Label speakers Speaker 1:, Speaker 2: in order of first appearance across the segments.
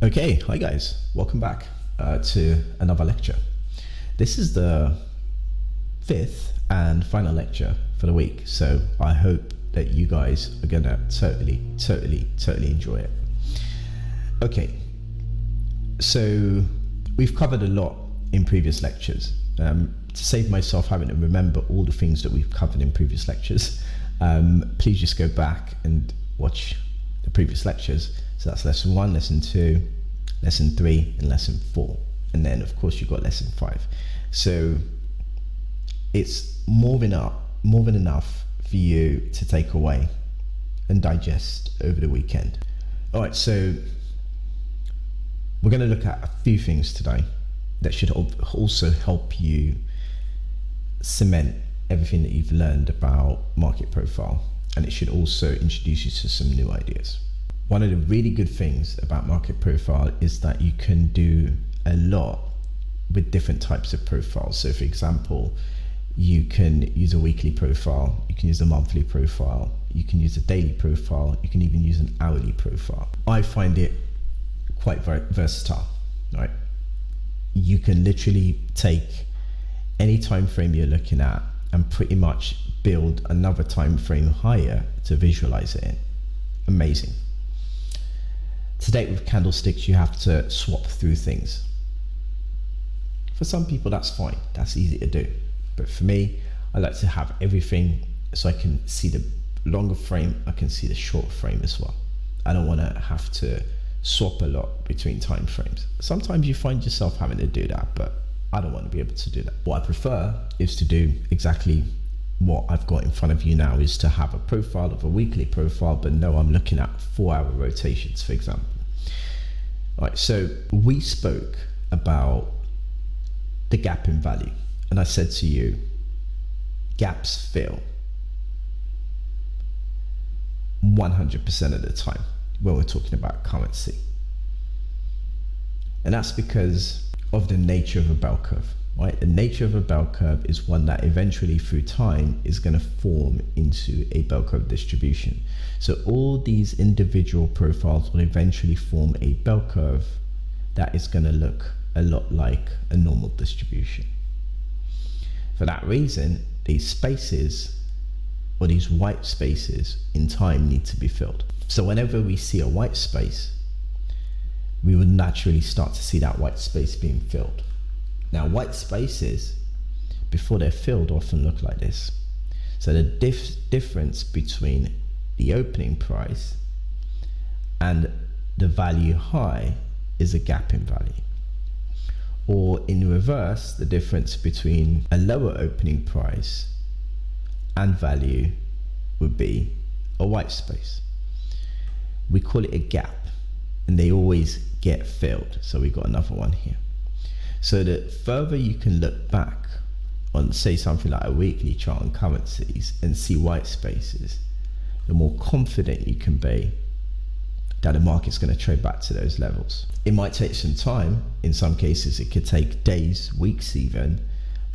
Speaker 1: Okay, hi guys, welcome back to another lecture. This is the fifth and final lecture for the week, so I hope that you guys are gonna totally enjoy it. Okay, so we've covered a lot in previous lectures. To save myself having to remember all the things that we've covered in previous lectures, please just go back and watch the previous lectures. So that's lesson 1, lesson 2, lesson 3, and lesson 4. And then of course you've got lesson 5. So it's more than enough for you to take away and digest over the weekend. All right, so we're going to look at a few things today that should also help you cement everything that you've learned about market profile, and it should also introduce you to some new ideas. One of the really good things about market profile is that you can do a lot with different types of profiles. So for example, you can use a weekly profile, you can use a monthly profile, you can use a daily profile, you can even use an hourly profile. I find it quite versatile, right? You can literally take any time frame you're looking at and pretty much build another time frame higher to visualize it in. Amazing. Today with candlesticks, you have to swap through things. For some people, that's fine. That's easy to do. But for me, I like to have everything so I can see the longer frame, I can see the short frame as well. I don't want to have to swap a lot between time frames. Sometimes you find yourself having to do that, but I don't want to be able to do that. What I prefer is to do exactly what I've got in front of you now, is to have a profile of a weekly profile, but no, I'm looking at 4-hour rotations, for example. All right, so we spoke about the gap in value, and I said to you, gaps fill 100% of the time when we're talking about currency. And that's because of the nature of a bell curve. Right? The nature of a bell curve is one that eventually through time is going to form into a bell curve distribution. So all these individual profiles will eventually form a bell curve that is going to look a lot like a normal distribution. For that reason, these spaces, or these white spaces in time, need to be filled. So whenever we see a white space, we would naturally start to see that white space being filled. Now, white spaces, before they're filled, often look like this. So the difference between the opening price and the value high is a gap in value. Or in reverse, the difference between a lower opening price and value would be a white space. We call it a gap, and they always get filled. So we've got another one here. So the further you can look back on, say, something like a weekly chart on currencies and see white spaces, the more confident you can be that the market's going to trade back to those levels. It might take some time. In some cases, it could take days, weeks even,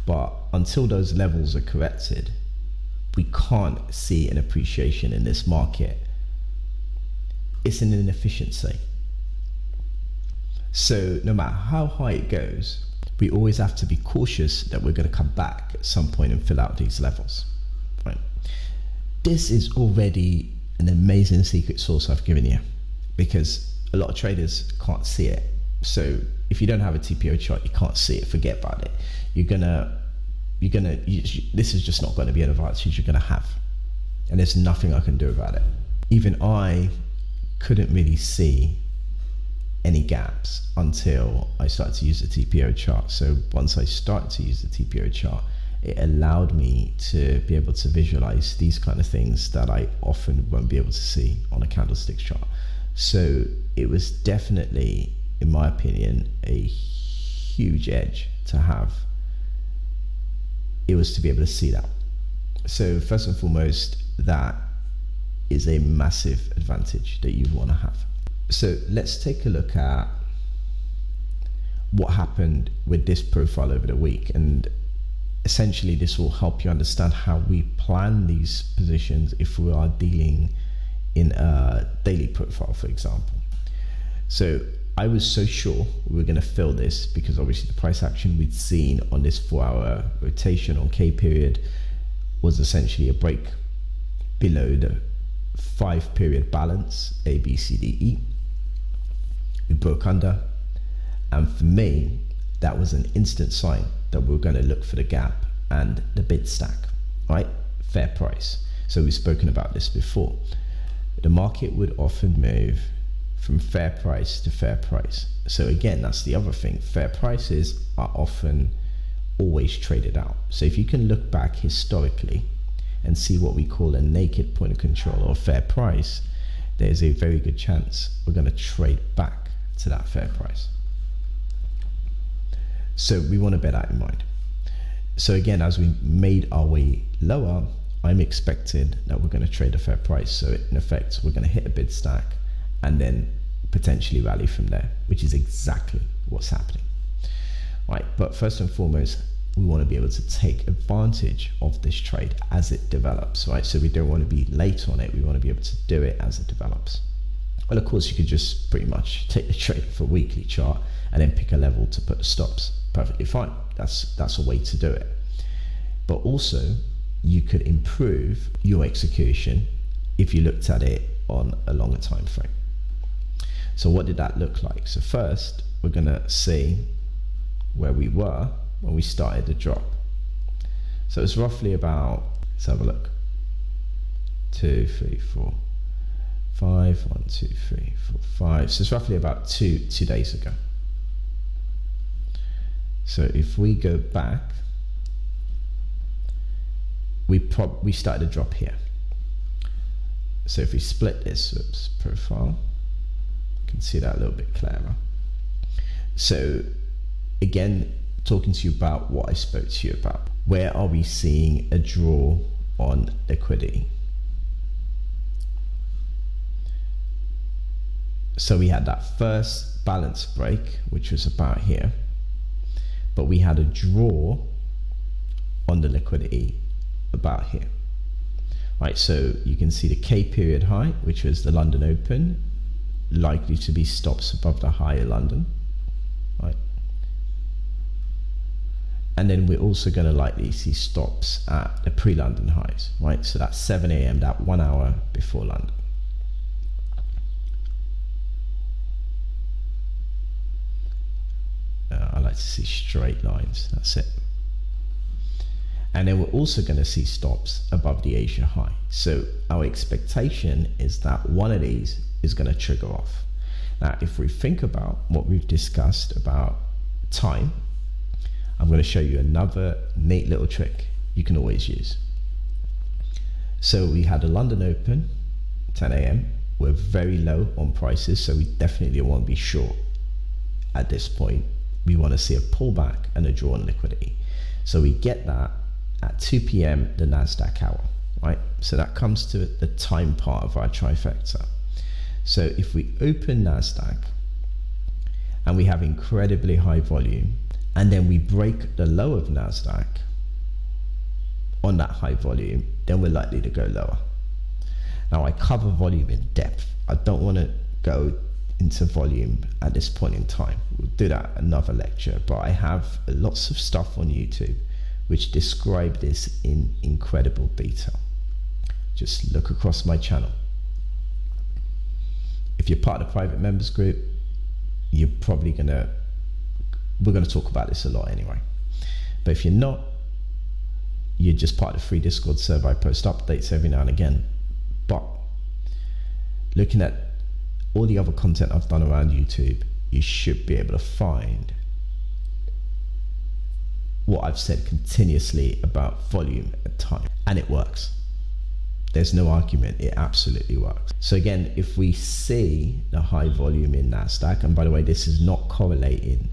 Speaker 1: but until those levels are corrected, we can't see an appreciation in this market. It's an inefficiency. So no matter how high it goes, we always have to be cautious that we're going to come back at some point and fill out these levels. Right? This is already an amazing secret sauce I've given you, because a lot of traders can't see it. So if you don't have a TPO chart, you can't see it. Forget about it. This is just not going to be an advantage you're going to have, and there's nothing I can do about it. Even I couldn't really see any gaps until I started to use the TPO chart. So once I started to use the TPO chart, it allowed me to be able to visualize these kind of things that I often won't be able to see on a candlestick chart. So it was definitely, in my opinion, a huge edge to have. It was to be able to see that. So first and foremost, that is a massive advantage that you want to have. So let's take a look at what happened with this profile over the week, and essentially this will help you understand how we plan these positions if we are dealing in a daily profile, for example. So I was so sure we were going to fill this because obviously the price action we'd seen on this 4-hour rotation on K period was essentially a break below the 5-period balance A, B, C, D, E. We broke under, and for me that was an instant sign that we were going to look for the gap and the bid stack, right? Fair price. So we've spoken about this before. The market would often move from fair price to fair price. So again, that's the other thing. Fair prices are often always traded out. So if you can look back historically and see what we call a naked point of control or fair price, there's a very good chance we're going to trade back to that fair price. So we want to bear that in mind. So again, as we made our way lower, I'm expecting that we're going to trade a fair price. So in effect, we're going to hit a bid stack and then potentially rally from there, which is exactly what's happening. Right, but first and foremost, we want to be able to take advantage of this trade as it develops, right? So we don't want to be late on it. We want to be able to do it as it develops. Well, of course, you could just pretty much take the trade for a weekly chart and then pick a level to put the stops. Perfectly fine. That's a way to do it. But also, you could improve your execution if you looked at it on a longer time frame. So what did that look like? So first, we're going to see where we were when we started the drop. So it's roughly about, let's have a look, 2, 3, 4, 5, 1, 2, 3, 4, 5. So it's roughly about two days ago. So if we go back, we started a drop here. So if we split this profile, you can see that a little bit clearer. So again, talking to you about what I spoke to you about. Where are we seeing a draw on liquidity? So we had that first balance break, which was about here, but we had a draw on the liquidity about here. Right, so you can see the K period high, which was the London Open, likely to be stops above the high of London, right? And then we're also going to likely see stops at the pre-London highs, right? So that's 7 a.m., that 1 hour before London. I like to see straight lines, that's it. And then we're also going to see stops above the Asia high. So our expectation is that one of these is going to trigger off. Now, if we think about what we've discussed about time, I'm going to show you another neat little trick you can always use. So we had a London Open, 10 a.m. We're very low on prices, so we definitely won't be short at this point. We want to see a pullback and a draw on liquidity. So we get that at 2 p.m. the NASDAQ hour, right? So that comes to the time part of our trifecta. So if we open NASDAQ and we have incredibly high volume, and then we break the low of NASDAQ on that high volume, then we're likely to go lower. Now I cover volume in depth. I don't want to go into volume at this point in time. We'll do that another lecture, but I have lots of stuff on YouTube which describe this in incredible detail. Just look across my channel. If you're part of the private members group, you're probably we're gonna talk about this a lot anyway. But if you're not, you're just part of the free Discord server. I post updates every now and again. But looking at all the other content I've done around YouTube, you should be able to find what I've said continuously about volume and time, and it works. There's no argument, it absolutely works. So again, if we see the high volume in NASDAQ, and by the way, this is not correlating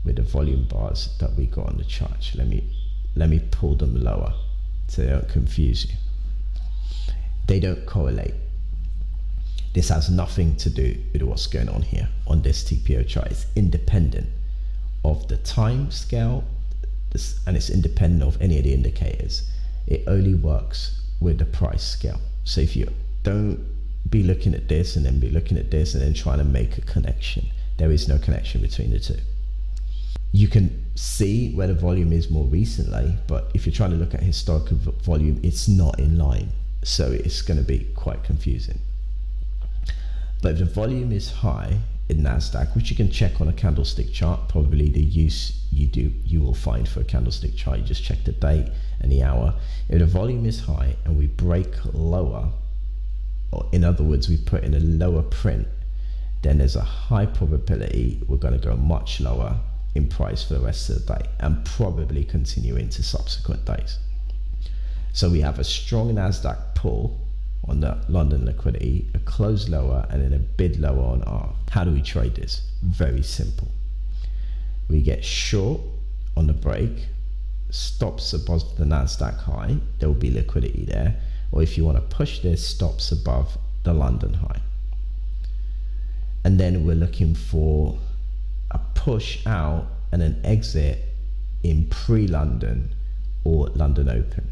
Speaker 1: with the volume bars that we got on the chart. Let me pull them lower so they don't confuse you. They don't correlate. This has nothing to do with what's going on here on this TPO chart. It's independent of the time scale, and it's independent of any of the indicators. It only works with the price scale. So if you don't be looking at this and then be looking at this and then trying to make a connection, there is no connection between the two. You can see where the volume is more recently, but if you're trying to look at historical volume, it's not in line. So it's going to be quite confusing. But if the volume is high in NASDAQ, which you can check on a candlestick chart, probably the use you will find for a candlestick chart, you just check the date and the hour. If the volume is high and we break lower, or in other words, we put in a lower print, then there's a high probability we're going to go much lower in price for the rest of the day and probably continue into subsequent days. So we have a strong NASDAQ pull on the London liquidity, a close lower, and then a bid lower on R. How do we trade this? Very simple. We get short on the break, stops above the NASDAQ high, there will be liquidity there, or if you want to push this, stops above the London high. And then we're looking for a push out and an exit in pre-London or London Open.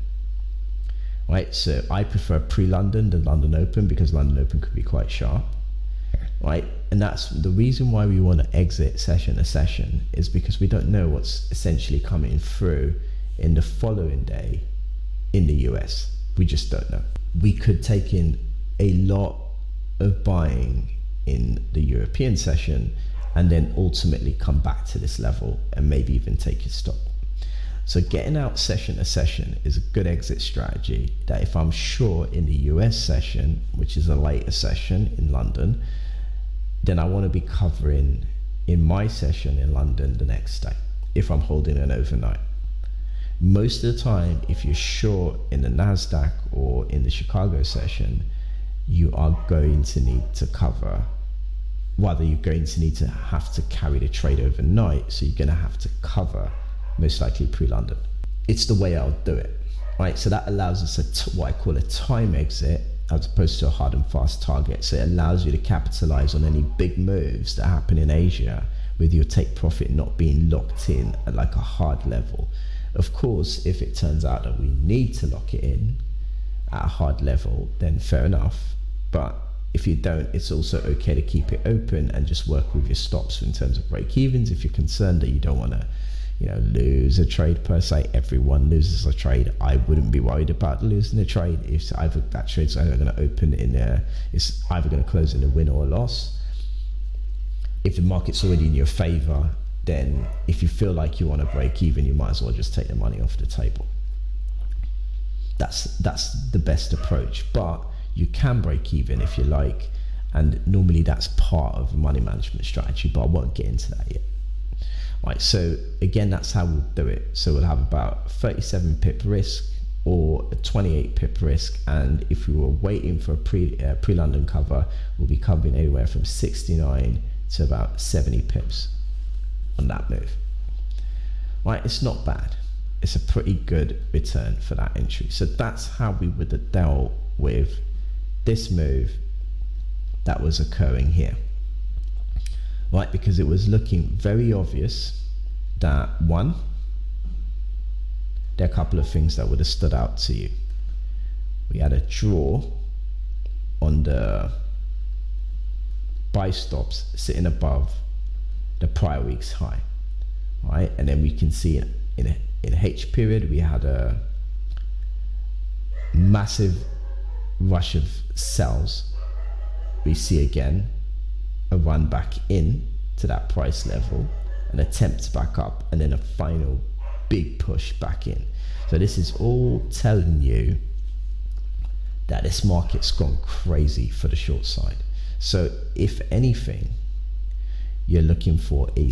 Speaker 1: Right, so I prefer pre-London than London Open because London Open could be quite sharp, right? And that's the reason why we want to exit session to session, is because we don't know what's essentially coming through in the following day in the US. We just don't know. We could take in a lot of buying in the European session and then ultimately come back to this level and maybe even take a stop. So getting out session to session is a good exit strategy that if I'm short in the US session, which is a later session in London, then I want to be covering in my session in London the next day if I'm holding an overnight. Most of the time, if you're short in the NASDAQ or in the Chicago session, you are going to need to cover, rather you're going to need to have to carry the trade overnight, so you're going to have to cover most likely pre-London. It's the way I'll do it, right? So that allows us what I call a time exit as opposed to a hard and fast target. So it allows you to capitalize on any big moves that happen in Asia with your take profit not being locked in at like a hard level. Of course, if it turns out that we need to lock it in at a hard level, then fair enough. But if you don't, it's also okay to keep it open and just work with your stops in terms of break evens. If you're concerned that you don't want to lose a trade per se, everyone loses a trade. I wouldn't be worried about losing a trade. If either that trade's either going to open in there, it's either going to close in a win or a loss. If the market's already in your favor, then if you feel like you want to break even, you might as well just take the money off the table. That's the best approach, but you can break even if you like, and normally that's part of a money management strategy, but I won't get into that yet. Right, so again, that's how we'll do it. So we'll have about 37 pip risk or a 28 pip risk, and if we were waiting for a pre-London cover, we'll be covering anywhere from 69 to about 70 pips on that move. Right, it's not bad. It's a pretty good return for that entry. So that's how we would have dealt with this move that was occurring here. Right, because it was looking very obvious that one, there are a couple of things that would have stood out to you. We had a draw on the buy stops sitting above the prior week's high, right? And then we can see in H period, we had a massive rush of sells. We see again a run back in to that price level, an attempt back up, and then a final big push back in. So this is all telling you that this market's gone crazy for the short side. So if anything, you're looking for a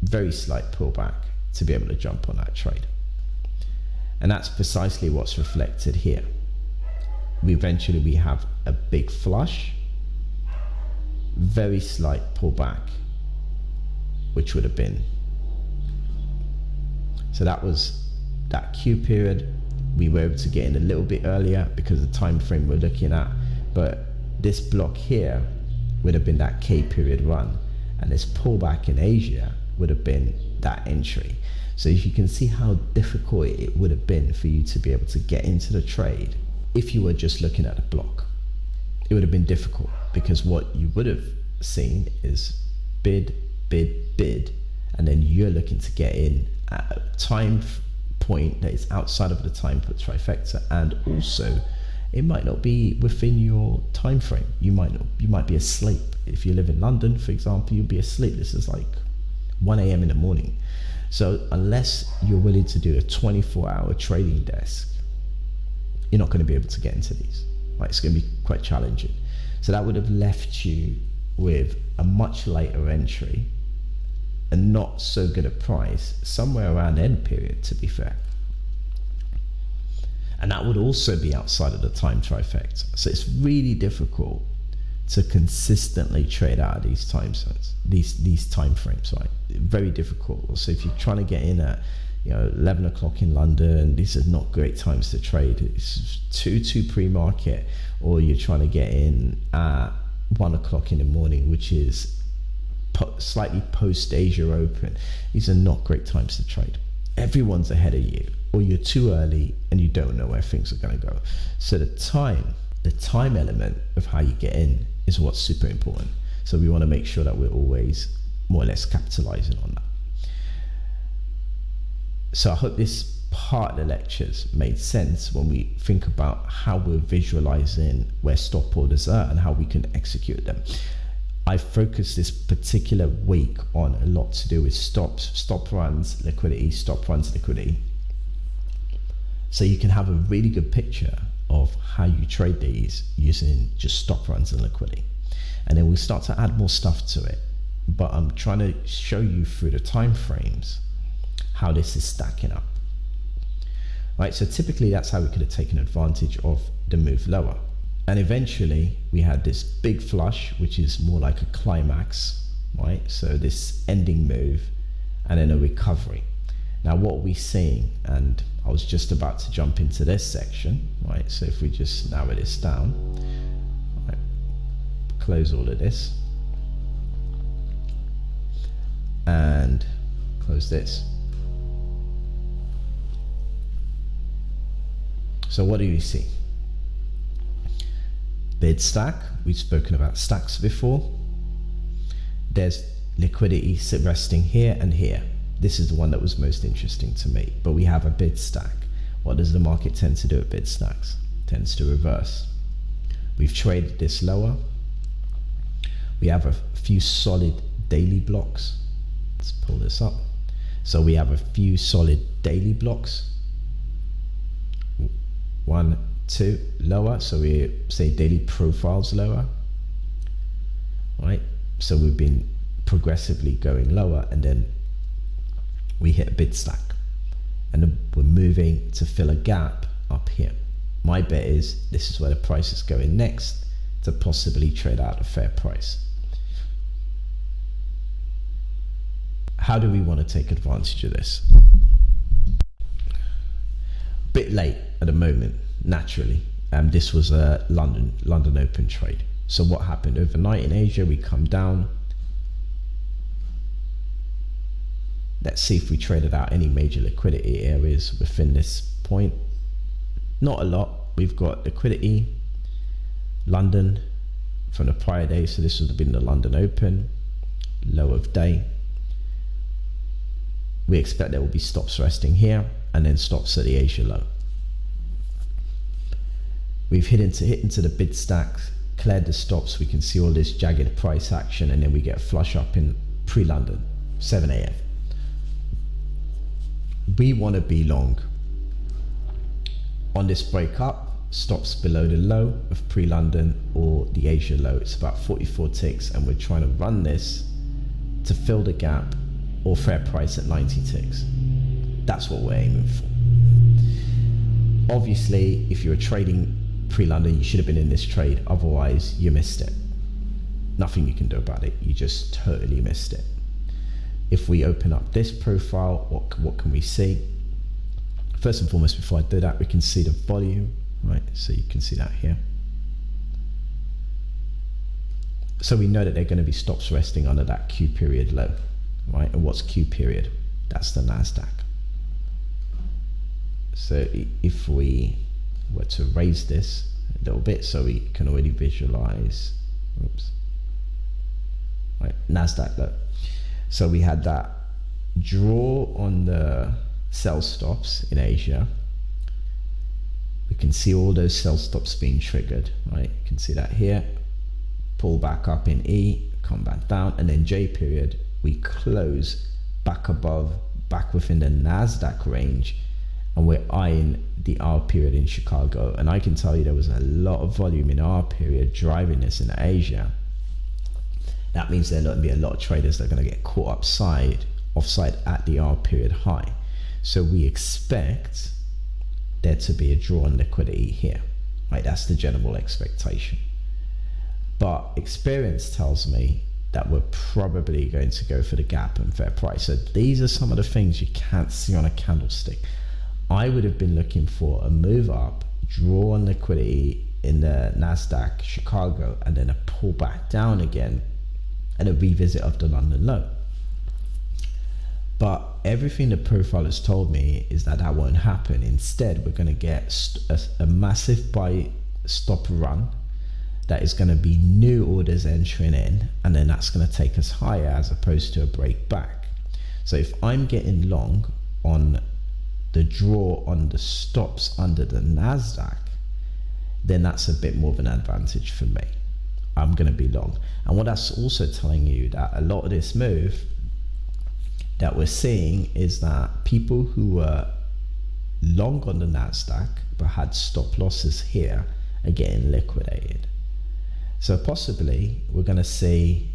Speaker 1: very slight pullback to be able to jump on that trade. And that's precisely what's reflected here. We have a big flush, very slight pullback, which would have been, so that was that Q period. We were able to get in a little bit earlier because of the time frame we're looking at, but this block here would have been that K period run, and this pullback in Asia would have been that entry. So if you can see how difficult it would have been for you to be able to get into the trade if you were just looking at the block, it would have been difficult, because what you would have seen is bid, bid, bid, and then you're looking to get in at a time point that is outside of the time for trifecta, and also it might not be within your time frame. You might be asleep. If you live in London, for example, you'll be asleep. This is like 1 a.m. in the morning. So unless you're willing to do a 24-hour trading desk, you're not going to be able to get into these. Right? It's going to be quite challenging. So that would have left you with a much later entry and not so good a price somewhere around end period, to be fair. And that would also be outside of the time trifecta. So it's really difficult to consistently trade out of these time zones, these time frames, right? Very difficult. So if you're trying to get in at 11 o'clock in London, these are not great times to trade. It's too pre-market, or you're trying to get in at 1 o'clock in the morning, which is slightly post Asia Open. These are not great times to trade. Everyone's ahead of you, or you're too early and you don't know where things are going to go. So the time element of how you get in is what's super important. So we want to make sure that we're always more or less capitalizing on that. So I hope this part of the lectures made sense when we think about how we're visualizing where stop orders are and how we can execute them. I focused this particular week on a lot to do with stop runs, liquidity, so you can have a really good picture of how you trade these using just stop runs and liquidity. And then we start to add more stuff to it, but I'm trying to show you through the time frames how this is stacking up. Right, so typically that's how we could have taken advantage of the move lower. And eventually we had this big flush, which is more like a climax, right? So this ending move and then a recovery. Now what are we seeing? And I was just about to jump into this section, right? So if we just narrow this down, right, close all of this and close this. So what do you see? Bid stack. We've spoken about stacks before. There's liquidity resting here and here. This is the one that was most interesting to me. But we have a bid stack. What does the market tend to do at bid stacks? It tends to reverse. We've traded this lower. We have a few solid daily blocks. Let's pull this up. So we have a few solid daily blocks. 1, 2, lower. So we say daily profiles lower, right? So we've been progressively going lower, and then we hit a bid stack, and then we're moving to fill a gap up here. My bet is this is where the price is going next to possibly trade out a fair price. How do we want to take advantage of this? Bit late at the moment, naturally. This was a London Open trade. So what happened overnight in Asia? We come down. Let's see if we traded out any major liquidity areas within this point. Not a lot. We've got liquidity, London from the prior day. So this would have been the London Open, low of day. We expect there will be stops resting here and then stops at the Asia low. We've hit into the bid stack, cleared the stops. We can see all this jagged price action, and then we get a flush up in pre-London, 7 a.m. We want to be long. On this break up, stops below the low of pre-London or the Asia low. It's about 44 ticks, and we're trying to run this to fill the gap or fair price at 90 ticks. That's what we're aiming for. Obviously, if you're trading pre-London, you should have been in this trade. Otherwise, you missed it. Nothing you can do about it. You just totally missed it. If we open up this profile, what can we see? First and foremost, before I do that, we can see the volume, right? So you can see that here. So we know that they're going to be stops resting under that Q period low, right? And what's Q period? That's the NASDAQ. So if we were to raise this a little bit so we can already visualize, oops, NASDAQ low. So we had that draw on the sell stops in Asia. We can see all those sell stops being triggered, right? You can see that here. Pull back up in E, come back down, and then J period, we close back above, back within the NASDAQ range, and we're eyeing the R period in Chicago. And I can tell you there was a lot of volume in R period driving this in Asia. That means there's going to be a lot of traders that are going to get caught offside at the R period high. So we expect there to be a draw on liquidity here, right? That's the general expectation. But experience tells me that we're probably going to go for the gap and fair price. So these are some of the things you can't see on a candlestick. I would have been looking for a move up, draw on liquidity in the NASDAQ Chicago, and then a pull back down again and a revisit of the London low. But everything the profile has told me is that that won't happen. Instead, we're going to get a massive buy stop run that is going to be new orders entering in, and then that's going to take us higher as opposed to a break back. So if I'm getting long on the draw on the stops under the NASDAQ, then that's a bit more of an advantage for me. I'm going to be long. And what that's also telling you, that a lot of this move that we're seeing is that people who were long on the NASDAQ but had stop losses here are getting liquidated. So possibly we're going to see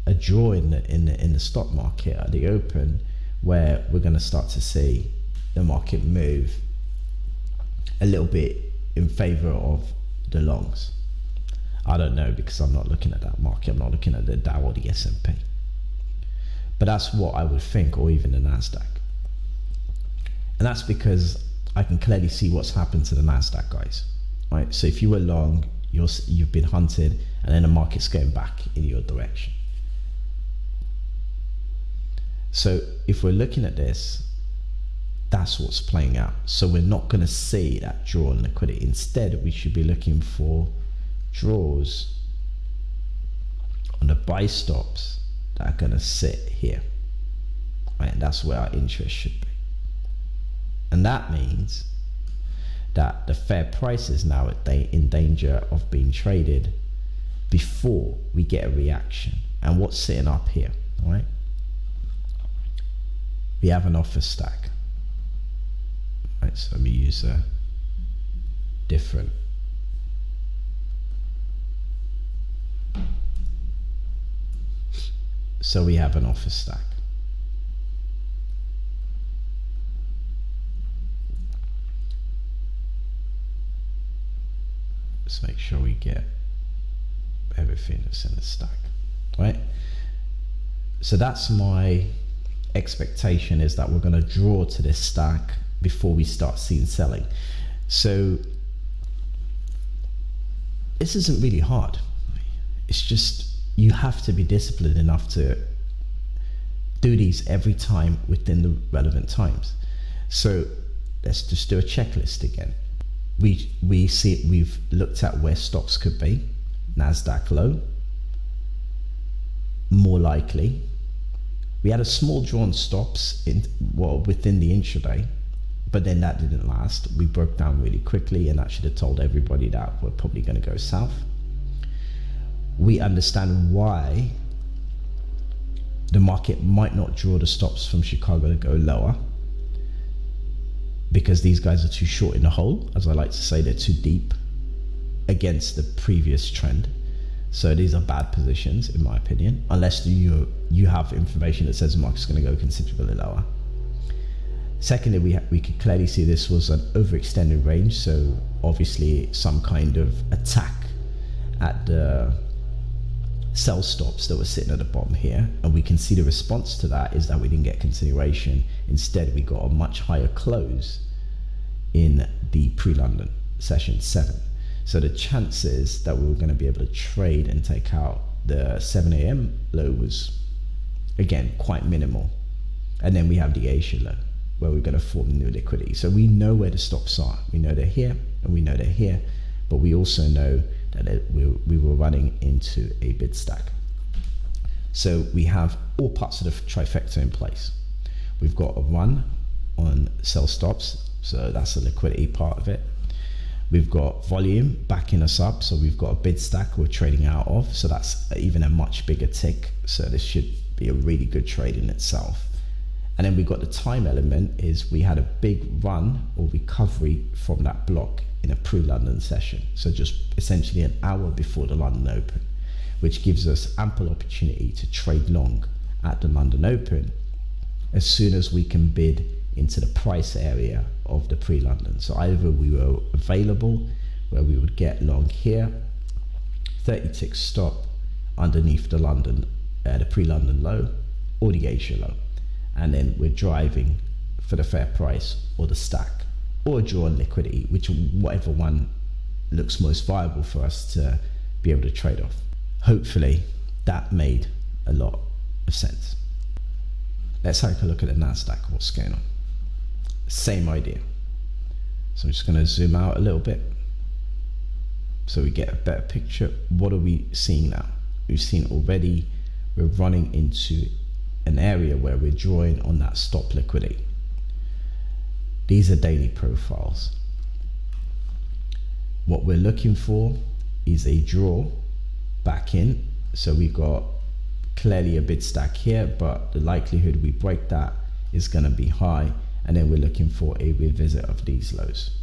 Speaker 1: a draw in the stock market at the open, where we're going to start to see the market move a little bit in favor of the longs. I don't know, because I'm not looking at that market. I'm not looking at the Dow or the S&P. But that's what I would think, or even the NASDAQ. And that's because I can clearly see what's happened to the NASDAQ, guys. Right? So if you were long, you've been hunted, and then the market's going back in your direction. So if we're looking at this, that's what's playing out. So we're not going to see that draw on liquidity. Instead, we should be looking for draws on the buy stops that are going to sit here, right? And that's where our interest should be. And that means that the fair price is now in danger of being traded before we get a reaction. And what's sitting up here, right? We have an offer stack. Right, so let me use a different. So we have an offer stack. Let's make sure we get everything that's in the stack, right? So that's my expectation, is that we're going to draw to this stack before we start seeing selling. So this isn't really hard. It's just you have to be disciplined enough to do these every time within the relevant times. So let's just do a checklist again. We've looked at where stocks could be. NASDAQ low, more likely. We had a small drawn stops within the intraday, but then that didn't last. We broke down really quickly, and that should have told everybody that we're probably going to go south. We understand why the market might not draw the stops from Chicago to go lower, because these guys are too short in the hole. As I like to say, they're too deep against the previous trend. So these are bad positions, in my opinion, unless you have information that says the market's going to go considerably lower. Secondly, we could clearly see this was an overextended range, so obviously some kind of attack at the sell stops that were sitting at the bottom here, and we can see the response to that is that we didn't get continuation. Instead, we got a much higher close in the pre-London session 7. So the chances that we were going to be able to trade and take out the 7 a.m. low was, again, quite minimal. And then we have the Asia low, where we're going to form new liquidity. So we know where the stops are. We know they're here, and we know they're here, but we also know that we were running into a bid stack. So we have all parts of the trifecta in place. We've got a run on sell stops, so that's the liquidity part of it. We've got volume backing us up, so we've got a bid stack we're trading out of, so that's even a much bigger tick, so this should be a really good trade in itself. And then we've got the time element, is we had a big run or recovery from that block in a pre-London session, so just essentially an hour before the London Open, which gives us ample opportunity to trade long at the London Open as soon as we can bid into the price area of the pre-London. So either we were available where we would get long here, 30 tick stop underneath the London, the pre-London low or the Asia low, and then we're driving for the fair price or the stack or draw on liquidity, whatever one looks most viable for us to be able to trade off. Hopefully that made a lot of sense. Let's take a look at the NASDAQ, what's going on. Same idea. So I'm just going to zoom out a little bit so we get a better picture. What are we seeing now? We've seen already we're running into an area where we're drawing on that stop liquidity. These are daily profiles. What we're looking for is a draw back in. So we've got clearly a bid stack here, but the likelihood we break that is going to be high. And then we're looking for a revisit of these lows.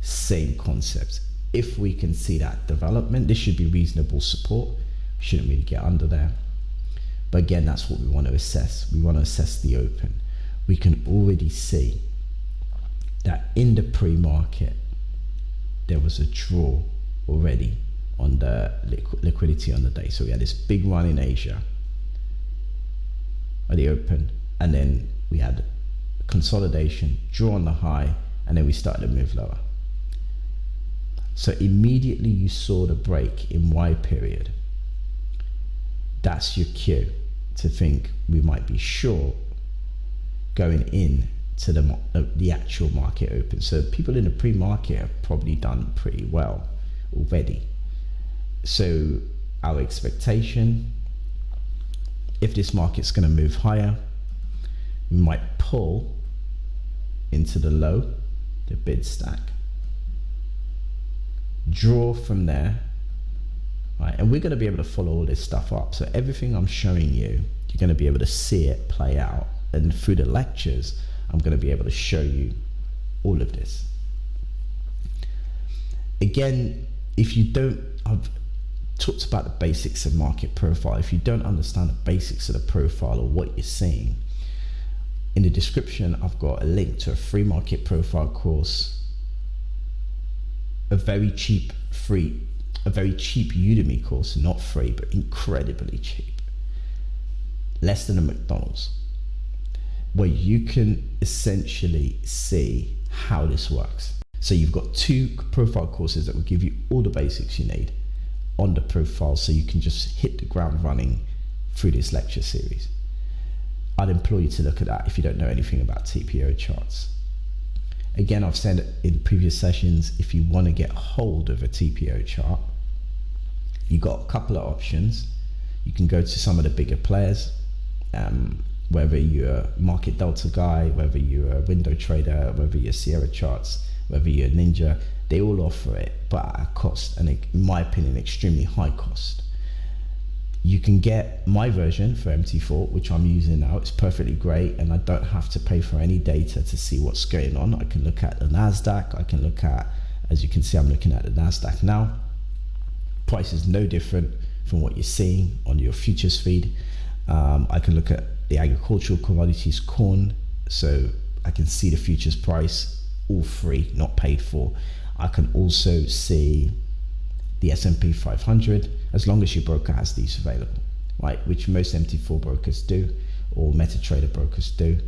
Speaker 1: Same concept. If we can see that development, this should be reasonable support. We shouldn't really get under there. But again, that's what we want to assess. We want to assess the open. We can already see that in the pre-market, there was a draw already on the liquidity on the day. So we had this big run in Asia at the open, and then we had consolidation, draw on the high, and then we started to move lower. So immediately you saw the break in Y period. That's your cue to think we might be short going in to the actual market open. So people in the pre-market have probably done pretty well already. So our expectation, if this market's going to move higher, we might pull into the low, the bid stack, draw from there, right? And we're going to be able to follow all this stuff up. So everything I'm showing you, you're going to be able to see it play out. And through the lectures, I'm going to be able to show you all of this. Again, if you don't, I've talked about the basics of market profile. If you don't understand the basics of the profile or what you're seeing, in the description, I've got a link to a free market profile course, a very cheap Udemy course, not free, but incredibly cheap, less than a McDonald's, where you can essentially see how this works. So you've got 2 profile courses that will give you all the basics you need on the profile, so you can just hit the ground running through this lecture series. I'd implore you to look at that if you don't know anything about TPO charts. Again, I've said in previous sessions, if you want to get hold of a TPO chart, you've got a couple of options. You can go to some of the bigger players, whether you're a market delta guy, whether you're a window trader, whether you're Sierra Charts, whether you're Ninja, they all offer it, but at a cost, and in my opinion, extremely high cost. You can get my version for MT4, which I'm using now. It's perfectly great, and I don't have to pay for any data to see what's going on. I can look at the NASDAQ. I can look at, as you can see, I'm looking at the NASDAQ now. Price is no different from what you're seeing on your futures feed. I can look at the agricultural commodities, corn, so I can see the futures price, all free, not paid for. I can also see the S&P 500, as long as your broker has these available, right? Which most MT4 brokers do, or MetaTrader brokers do.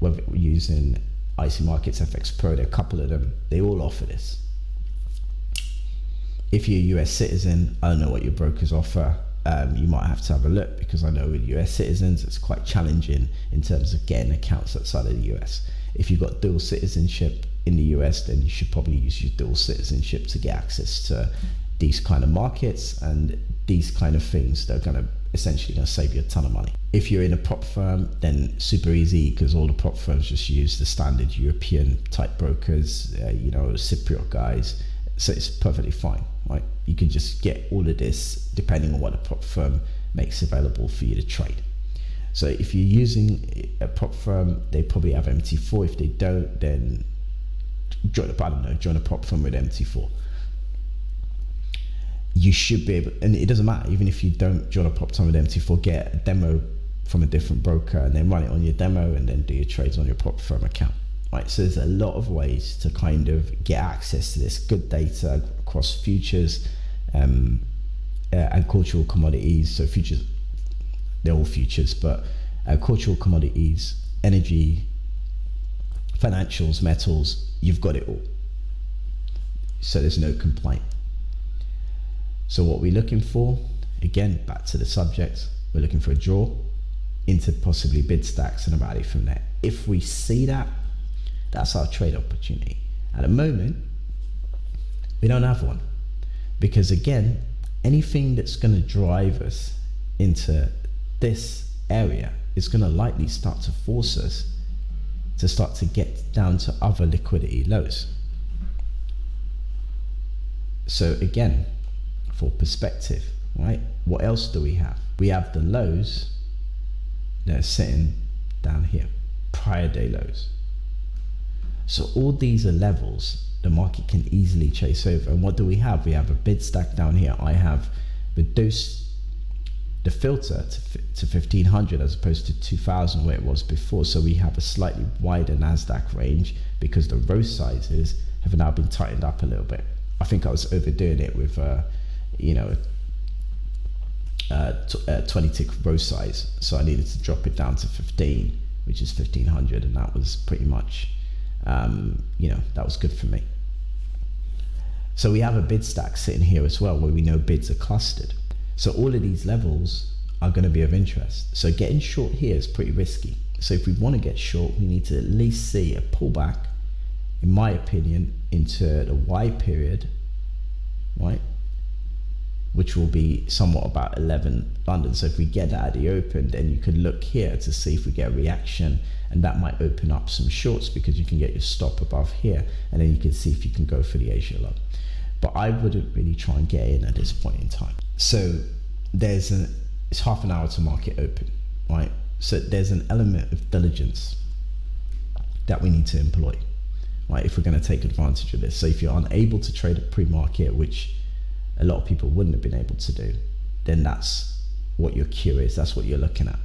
Speaker 1: Whether we're using IC Markets, FX Pro, there are a couple of them, they all offer this. If you're a US citizen, I don't know what your brokers offer. You might have to have a look, because I know with US citizens, it's quite challenging in terms of getting accounts outside of the US. If you've got dual citizenship in the US, then you should probably use your dual citizenship to get access to these kind of markets, and these kind of things that are going to essentially going to save you a ton of money. If you're in a prop firm, then super easy, because all the prop firms just use the standard European type brokers, Cypriot guys. So it's perfectly fine, right? You can just get all of this depending on what the prop firm makes available for you to trade. So if you're using a prop firm, they probably have MT4. If they don't, then join a prop firm with MT4. You should be able, and it doesn't matter, even if you don't join a prop firm with MT4, get a demo from a different broker and then run it on your demo and then do your trades on your prop firm account. Right, so there's a lot of ways to kind of get access to this good data across futures and cultural commodities. So futures, they're all futures, but cultural commodities, energy, financials, metals, you've got it all. So there's no complaint. So what we're looking for, again, back to the subject, we're looking for a draw into possibly bid stacks and a rally from there. If we see that, that's our trade opportunity. At the moment, we don't have one, because again, anything that's going to drive us into this area is going to likely start to force us to start to get down to other liquidity lows. So again, for perspective, right? What else do we have? We have the lows that are sitting down here, prior day lows. So all these are levels the market can easily chase over. And what do we have? We have a bid stack down here. I have reduced the filter to 1500 as opposed to 2000 where it was before. So we have a slightly wider NASDAQ range because the row sizes have now been tightened up a little bit. I think I was overdoing it with a 20 tick row size. So I needed to drop it down to 15, which is 1500, and that was pretty much that was good for me. So we have a bid stack sitting here as well, where we know bids are clustered. So all of these levels are going to be of interest. So getting short here is pretty risky. So if we want to get short, we need to at least see a pullback, in my opinion, into the Y period, right? Which will be somewhat about 11 London. So if we get that at the open, then you could look here to see if we get a reaction, and that might open up some shorts because you can get your stop above here, and then you can see if you can go for the Asia low. But I wouldn't really try and get in at this point in time. So it's half an hour to market open, right? So there's an element of diligence that we need to employ, right? If we're going to take advantage of this. So if you're unable to trade at pre-market, which a lot of people wouldn't have been able to do, then that's what your cue is. That's what you're looking at.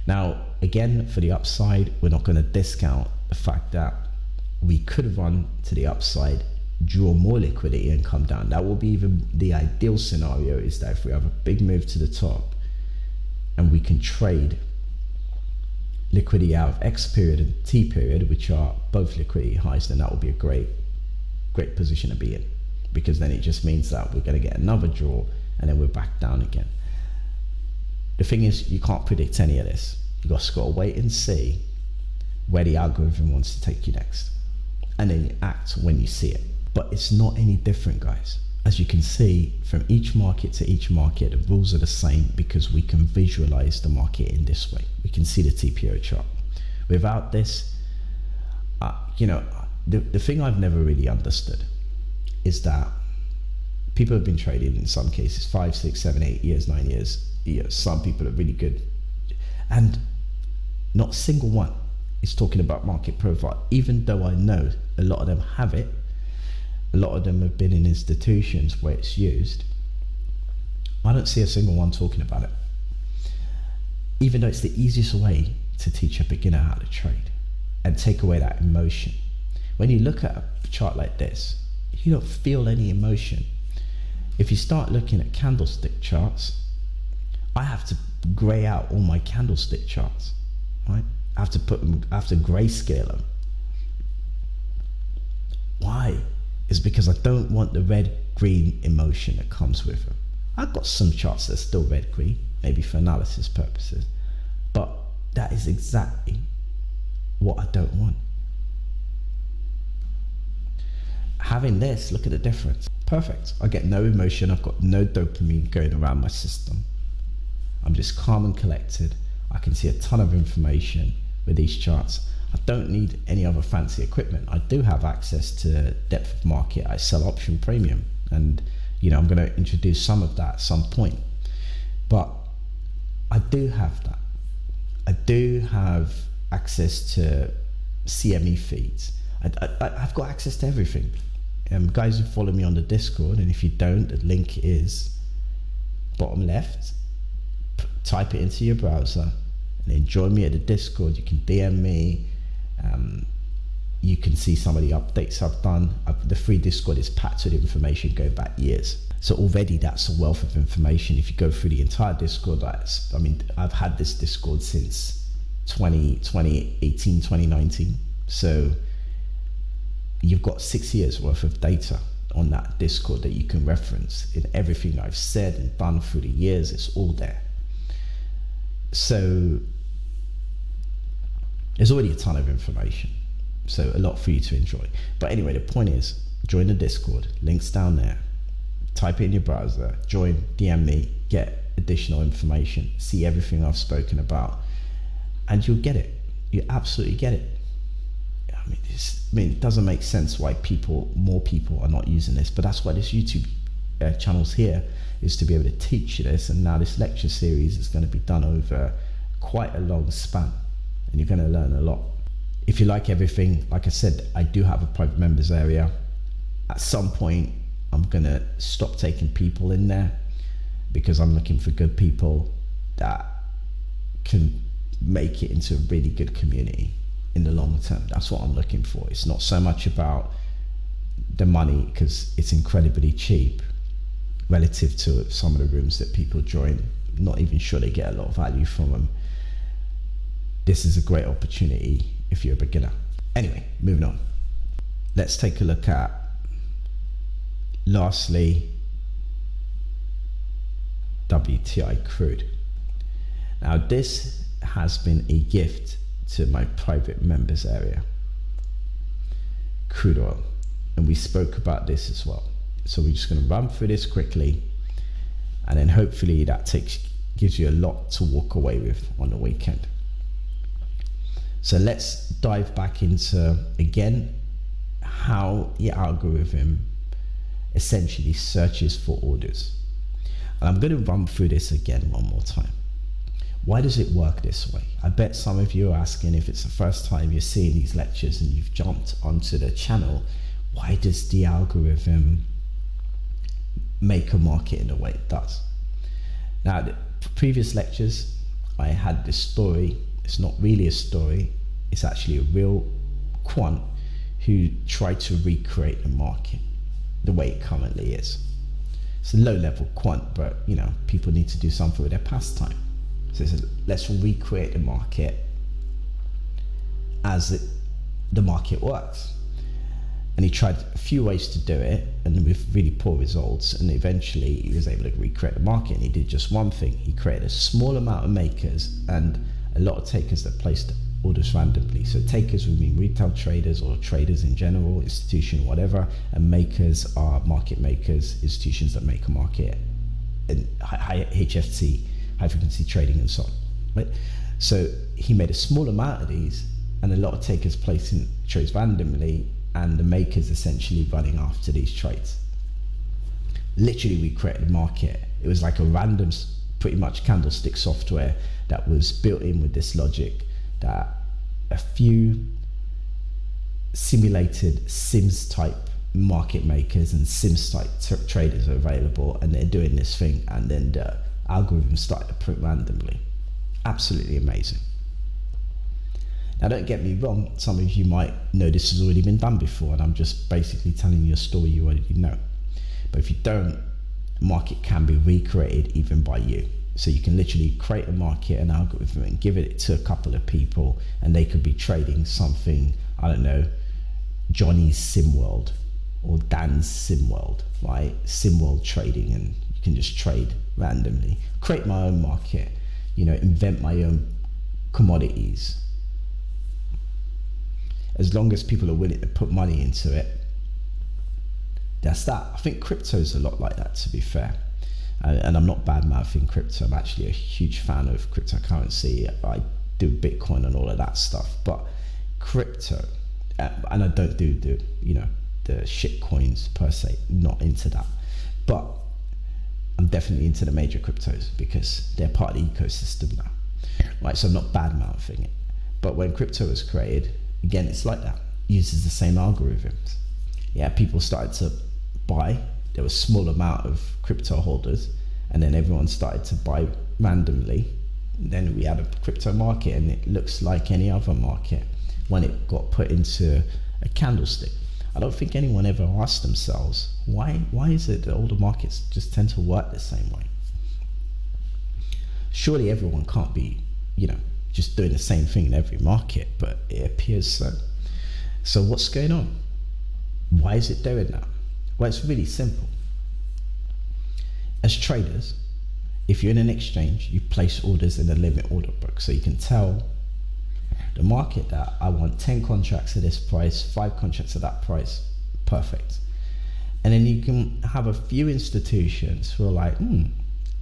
Speaker 1: Now, again, for the upside, we're not going to discount the fact that we could run to the upside, draw more liquidity and come down. That will be even the ideal scenario, is that if we have a big move to the top and we can trade liquidity out of X period and T period, which are both liquidity highs, then that will be a great position to be in, because then it just means that we're going to get another draw and then we're back down again. The thing is, you can't predict any of this. You just got to wait and see where the algorithm wants to take you next, and then you act when you see it. But it's not any different, guys. As you can see, from each market to each market, the rules are the same, because we can visualize the market in this way. We can see the TPO chart. Without this, the thing I've never really understood is that people have been trading, in some cases, 5, 6, 7, 8 years, 9 years. Some people are really good, and not a single one is talking about market profile, even though I know a lot of them have it. A lot of them have been in institutions where it's used. I don't see a single one talking about it, even though it's the easiest way to teach a beginner how to trade and take away that emotion. When you look at a chart like this, you don't feel any emotion. If you start looking at candlestick charts, I have to grey out all my candlestick charts, right? I have to grayscale them. Why? Is because I don't want the red-green emotion that comes with them. I've got some charts that are still red-green, maybe for analysis purposes, but that is exactly what I don't want. Having this, look at the difference. Perfect. I get no emotion. I've got no dopamine going around my system. I'm just calm and collected. I can see a ton of information with these charts. I don't need any other fancy equipment. I do have access to depth of market. I sell option premium, and I'm going to introduce some of that at some point. But I do have that. I do have access to CME feeds. I've got access to everything. Guys who follow me on the Discord, and if you don't, the link is bottom left. Type it into your browser and then join me at the Discord. You can DM me. You can see some of the updates I've done. The free Discord is packed with information going back years. So already that's a wealth of information. If you go through the entire Discord, I've had this Discord since 2018, 2019. So you've got 6 years worth of data on that Discord that you can reference. In everything I've said and done through the years, it's all there. So there's already a ton of information. So a lot for you to enjoy. But anyway, the point is, join the Discord, links down there. Type it in your browser, join, DM me, get additional information, see everything I've spoken about, and you'll get it. You absolutely get it. It doesn't make sense why more people are not using this, but that's why this YouTube channel's here, is to be able to teach you this. And now this lecture series is going to be done over quite a long span, and you're going to learn a lot. If you like everything, like I said, I do have a private members area. At some point, I'm going to stop taking people in there because I'm looking for good people that can make it into a really good community in the long term. That's what I'm looking for. It's not so much about the money, because it's incredibly cheap relative to some of the rooms that people join. Not even sure they get a lot of value from them. This is a great opportunity if you're a beginner. Anyway, moving on. Let's take a look at, lastly, WTI crude. Now this has been a gift to my private members area, crude oil, and we spoke about this as well. So we're just going to run through this quickly, and then hopefully that gives you a lot to walk away with on the weekend. So let's dive back into, again, how the algorithm essentially searches for orders. And I'm going to run through this again one more time. Why does it work this way? I bet some of you are asking, if it's the first time you're seeing these lectures and you've jumped onto the channel, why does the algorithm make a market in the way it does? Now, the previous lectures, I had this story. It's not really a story. It's actually a real quant who tried to recreate the market the way it currently is. It's a low-level quant, but people need to do something with their pastime. So it says, let's recreate the market as the market works. And he tried a few ways to do it, and with really poor results, and eventually he was able to recreate the market. And he did just one thing. He created a small amount of makers and a lot of takers that placed orders randomly. So takers would mean retail traders or traders in general, institution, whatever, and makers are market makers, institutions that make a market, and high HFT, high frequency trading, and so on. Right? So he made a small amount of these, and a lot of takers placing trades randomly, and the makers essentially running after these trades. Literally, we created a market. It was like a random, pretty much candlestick software that was built in with this logic that a few simulated Sims type market makers and Sims type traders are available, and they're doing this thing, and then the algorithm started to print randomly. Absolutely amazing. Now, don't get me wrong, some of you might know this has already been done before, and I'm just basically telling you a story you already know. But if you don't, market can be recreated even by you. So you can literally create a market, an algorithm, and give it to a couple of people, and they could be trading something, I don't know, Johnny's SimWorld or Dan's SimWorld, right? SimWorld trading, and you can just trade randomly. Create my own market, invent my own commodities. As long as people are willing to put money into it, that's that. I think crypto's a lot like that, to be fair. And I'm not bad mouthing crypto. I'm actually a huge fan of cryptocurrency. I do Bitcoin and all of that stuff. But crypto, and I don't do the shit coins per se, not into that. But I'm definitely into the major cryptos because they're part of the ecosystem now. Right, so I'm not bad mouthing it. But when crypto was created, again, it's like that. It uses the same algorithms. Yeah, people started to buy. There was a small amount of crypto holders, and then everyone started to buy randomly. And then we had a crypto market, and it looks like any other market when it got put into a candlestick. I don't think anyone ever asked themselves, why is it that all the markets just tend to work the same way? Surely everyone can't be, just doing the same thing in every market, but it appears so. So what's going on? Why is it doing that? Well, it's really simple. As traders, if you're in an exchange, you place orders in a limit order book. So you can tell the market that I want 10 contracts at this price, 5 contracts at that price. Perfect. And then you can have a few institutions who are like,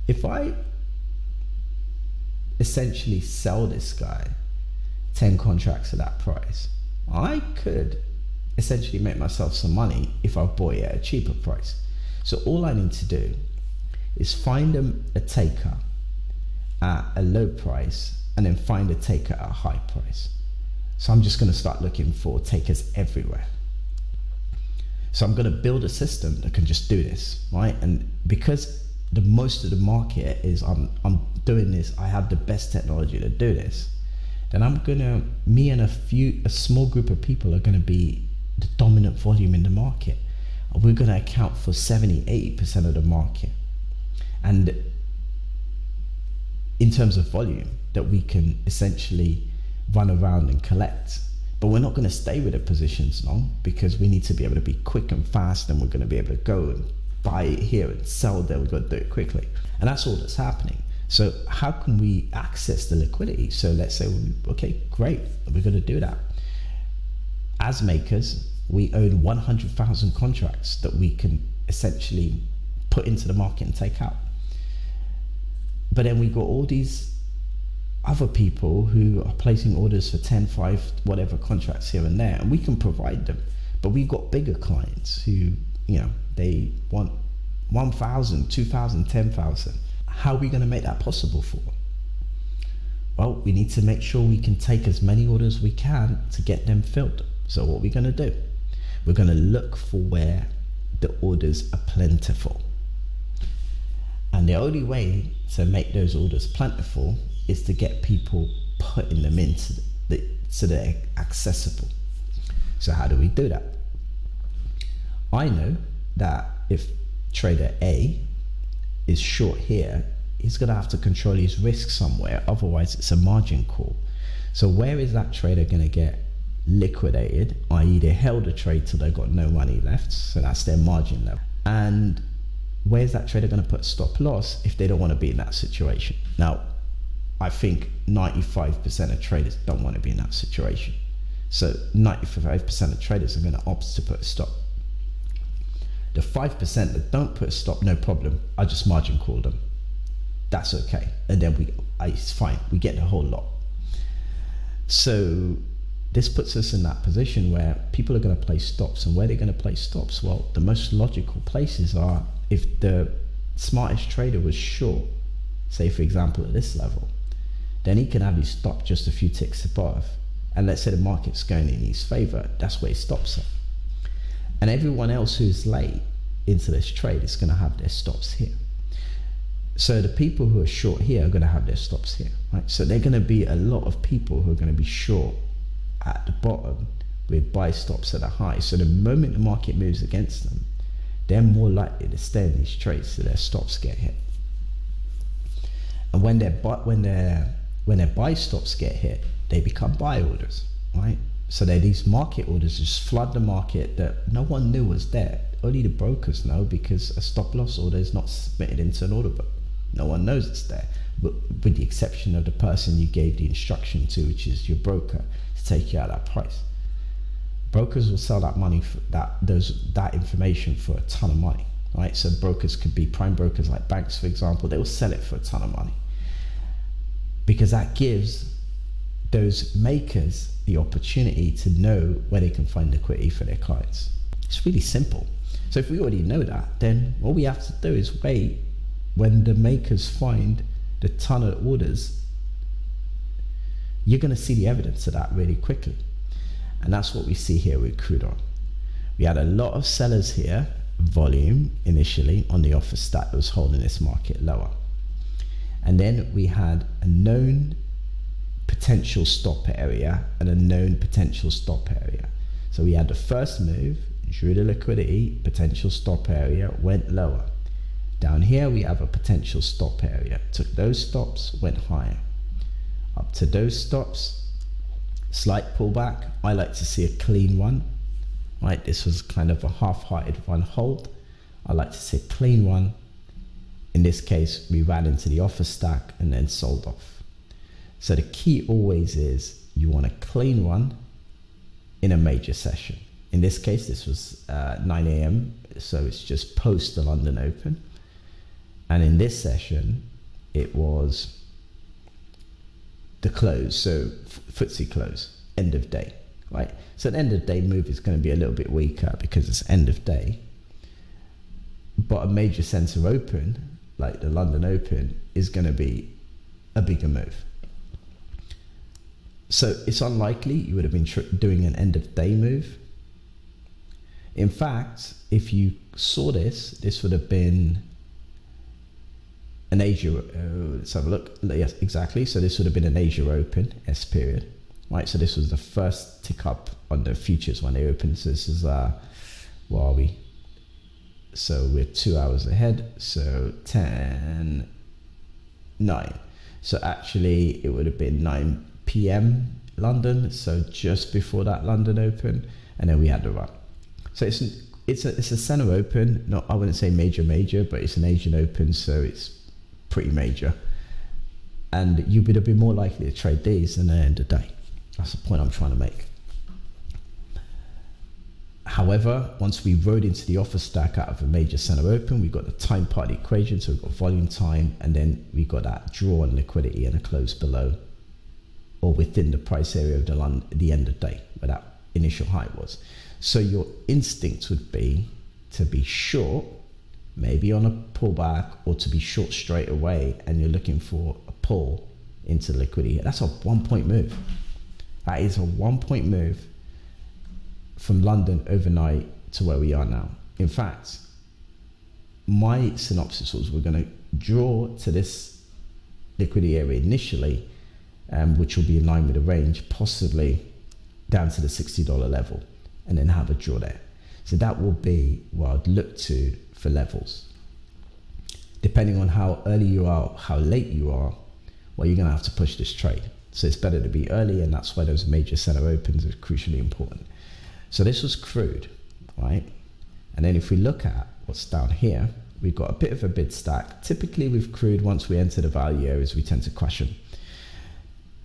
Speaker 1: if I essentially sell this guy 10 contracts at that price, I could essentially make myself some money if I bought it at a cheaper price. So all I need to do is find a taker at a low price and then find a taker at a high price. So I'm just going to start looking for takers everywhere. So I'm going to build a system that can just do this, right? And because the most of the market is I'm doing this, I have the best technology to do this, then me and a small group of people are going to be the dominant volume in the market. We're going to account for 70-80% of the market. And in terms of volume that we can essentially run around and collect. But we're not going to stay with the positions long because we need to be able to be quick and fast, and we're going to be able to go and buy it here and sell there. We've got to do it quickly. And that's all that's happening. So how can we access the liquidity? So let's say, okay, great, we're going to do that. As makers, we own 100,000 contracts that we can essentially put into the market and take out. But then we got all these other people who are placing orders for 10, 5, whatever contracts here and there, and we can provide them. But we've got bigger clients who, they want 1,000, 2,000, 10,000. How are we going to make that possible for them? Well, we need to make sure we can take as many orders as we can to get them filled. So what are we going to do? We're going to look for where the orders are plentiful. And the only way to make those orders plentiful is to get people putting them in so they're accessible. So how do we do that? I know that if trader A is short here, he's going to have to control his risk somewhere. Otherwise, it's a margin call. So where is that trader going to get liquidated, i.e. they held a trade till they got no money left, so that's their margin level. And where's that trader going to put stop loss if they don't want to be in that situation? Now, I think 95% of traders don't want to be in that situation. So 95% of traders are going to opt to put a stop. The 5% that don't put a stop, no problem. I just margin call them. That's okay. And then it's fine. We get the whole lot. So this puts us in that position where people are going to place stops. And where they're going to place stops? Well, the most logical places are if the smartest trader was short, say for example at this level, then he can have his stop just a few ticks above. And let's say the market's going in his favor, that's where he stops it. And everyone else who's late into this trade is going to have their stops here. So the people who are short here are going to have their stops here, right? So they're going to be a lot of people who are going to be short at the bottom with buy stops at a high. So the moment the market moves against them, they're more likely to stay in these trades so their stops get hit. And when their buy stops get hit, they become buy orders, right? So these market orders just flood the market that no one knew was there. Only the brokers know, because a stop loss order is not submitted into an order book. No one knows it's there, but with the exception of the person you gave the instruction to, which is your broker, to take you out that price. brokers will sell that money for that information for a ton of money, right? So brokers could be prime brokers like banks, for example. They will sell it for a ton of money because that gives those makers the opportunity to know where they can find liquidity for their clients. It's really simple. So if we already know that, then all we have to do is wait when the makers find the ton of orders. You're going to see the evidence of that really quickly. And that's what we see here with crude oil. We had a lot of sellers here, volume initially on the offer stack that was holding this market lower. And then we had a known potential stop area and a known potential stop area. So we had the first move, drew the liquidity, potential stop area, went lower. Down here we have a potential stop area, took those stops, went higher. Up to those stops, slight pullback. I like to see a clean one, right? This was kind of a half-hearted one hold. I like to see a clean one. In this case, we ran into the offer stack and then sold off. So the key always is you want a clean one in a major session. In this case, this was 9 a.m. So it's just post the London Open. And in this session, it was the close, so FTSE close, end of day, right? So the end of day move is going to be a little bit weaker because it's end of day. But a major centre open, like the London Open, is going to be a bigger move. So it's unlikely you would have been doing an end of day move. In fact, if you saw this would have been an Asia, let's have a look. Yes, exactly. So this would have been an Asia Open, S period, right? So this was the first tick up on the futures when they opened. So this is, where are we? So we're 2 hours ahead. So 10, 9. So actually it would have been 9 p.m. London. So just before that London Open, and then we had the run. So it's a center open. Not, I wouldn't say major, but it's an Asian Open. So it's pretty major, and you would have been more likely to trade these than the end of the day. That's the point I'm trying to make. However, once we rode into the offer stack out of a major center open, we got the time part of the equation, so we've got volume time, and then we got that draw on liquidity and a close below or within the price area of the end of day where that initial high was. So your instinct would be to be short, maybe on a pullback, or to be short straight away, and you're looking for a pull into liquidity. That's a 1 point move. That is a 1 point move from London overnight to where we are now. In fact, my synopsis was we're going to draw to this liquidity area initially, which will be in line with the range, possibly down to the $60 level, and then have a draw there. So that will be what I'd look to for levels. Depending on how early you are, how late you are, well, you're going to have to push this trade. So it's better to be early, and that's why those major center opens are crucially important. So this was crude, right? And then if we look at what's down here, we've got a bit of a bid stack. Typically with crude, once we enter the value areas, we tend to crush them.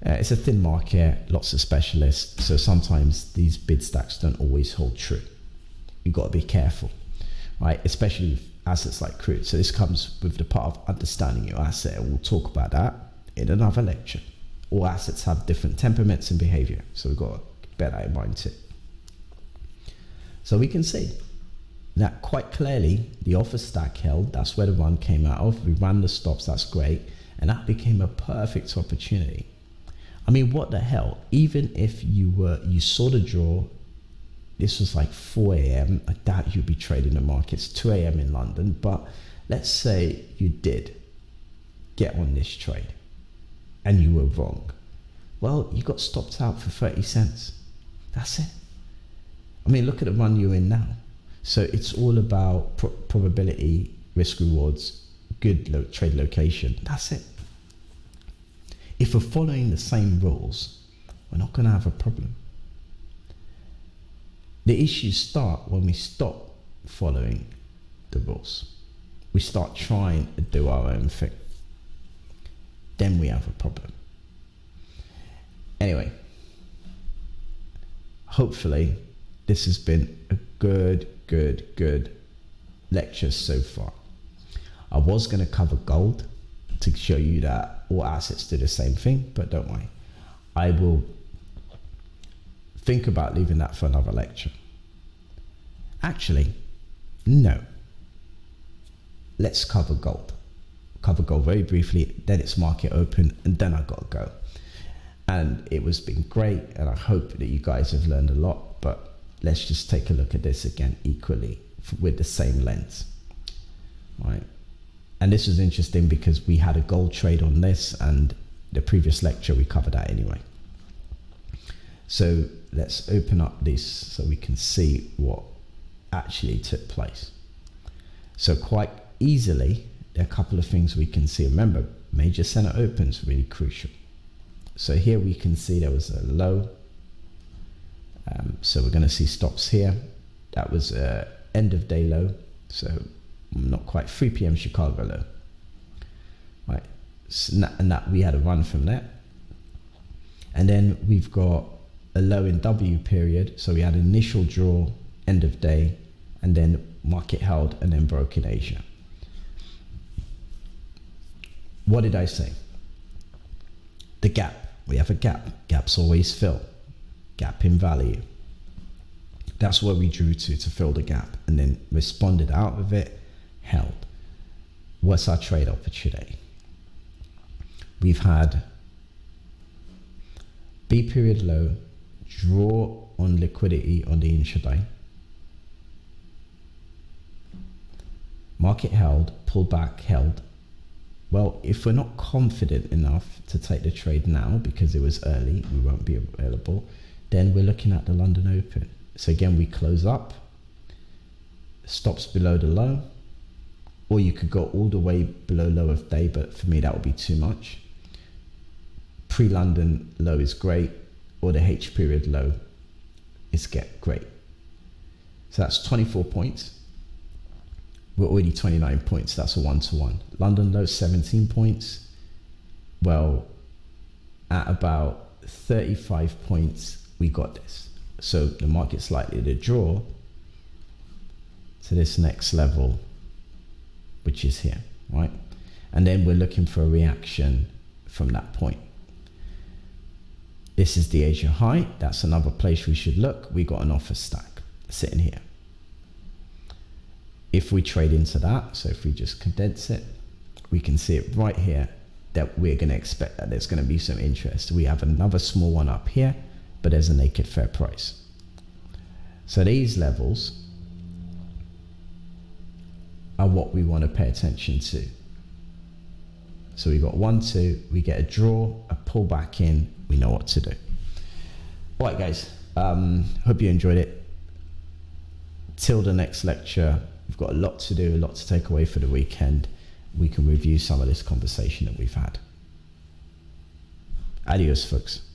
Speaker 1: It's a thin market, lots of specialists, so sometimes these bid stacks don't always hold true. You've got to be careful, right? Especially with assets like crude. So this comes with the part of understanding your asset, and we'll talk about that in another lecture. All assets have different temperaments and behavior, so we've got to bear that in mind too. So we can see that quite clearly the offer stack held. That's where the run came out of. We ran the stops, that's great, and that became a perfect opportunity. I mean, what the hell? Even if you saw the draw, this was like 4 a.m. I doubt you'd be trading the markets 2 a.m. in London, but let's say you did get on this trade and you were wrong. Well, you got stopped out for 30 cents. That's it. I mean, look at the run you're in now. So it's all about probability, risk rewards, good trade location. That's it. If we're following the same rules, we're not going to have a problem. The issues start when we stop following the rules. We start trying to do our own thing. Then we have a problem. Anyway, hopefully this has been a good lecture so far. I was going to cover gold to show you that all assets do the same thing, but don't worry. I will think about leaving that for another lecture. Actually, no. Let's cover gold. Cover gold very briefly, then it's market open, and then I gotta go. And it was been great, and I hope that you guys have learned a lot, but let's just take a look at this again equally with the same lens, right? And this was interesting because we had a gold trade on this, and the previous lecture we covered that anyway. So let's open up this so we can see what actually took place. So quite easily, there are a couple of things we can see. Remember, major center opens really crucial. So here we can see there was a low. So we're going to see stops here. That was a end of day low. So not quite 3 p.m. Chicago low. Right. So, and that we had a run from there. And then we've got a low in W period. So we had initial draw, end of day, and then market held and then broke in Asia. What did I say? The gap. We have a gap. Gaps always fill. Gap in value. That's where we drew to fill the gap, and then responded out of it, held. What's our trade opportunity? We've had B period low, draw on liquidity on the intraday. Market held, pull back, held. Well, if we're not confident enough to take the trade now because it was early, we won't be available, then we're looking at the London Open. So again, we close up, stops below the low, or you could go all the way below low of day, but for me that would be too much. Pre-London low is great, or the H period low is great. So that's 24 points. We're already 29 points. That's a 1-to-1. London low 17 points. Well, at about 35 points, we got this. So the market's likely to draw to this next level, which is here, right? And then we're looking for a reaction from that point. This is the Asia high. That's another place we should look. We got an offer stack sitting here. If we trade into that, so if we just condense it, we can see it right here that we're going to expect that there's going to be some interest. We have another small one up here, but there's a naked fair price. So these levels are what we want to pay attention to. So we got 1, 2, we get a draw, a pull back in, we know what to do. All right, guys, hope you enjoyed it. Till the next lecture, we've got a lot to do, a lot to take away for the weekend. We can review some of this conversation that we've had. Adios, folks.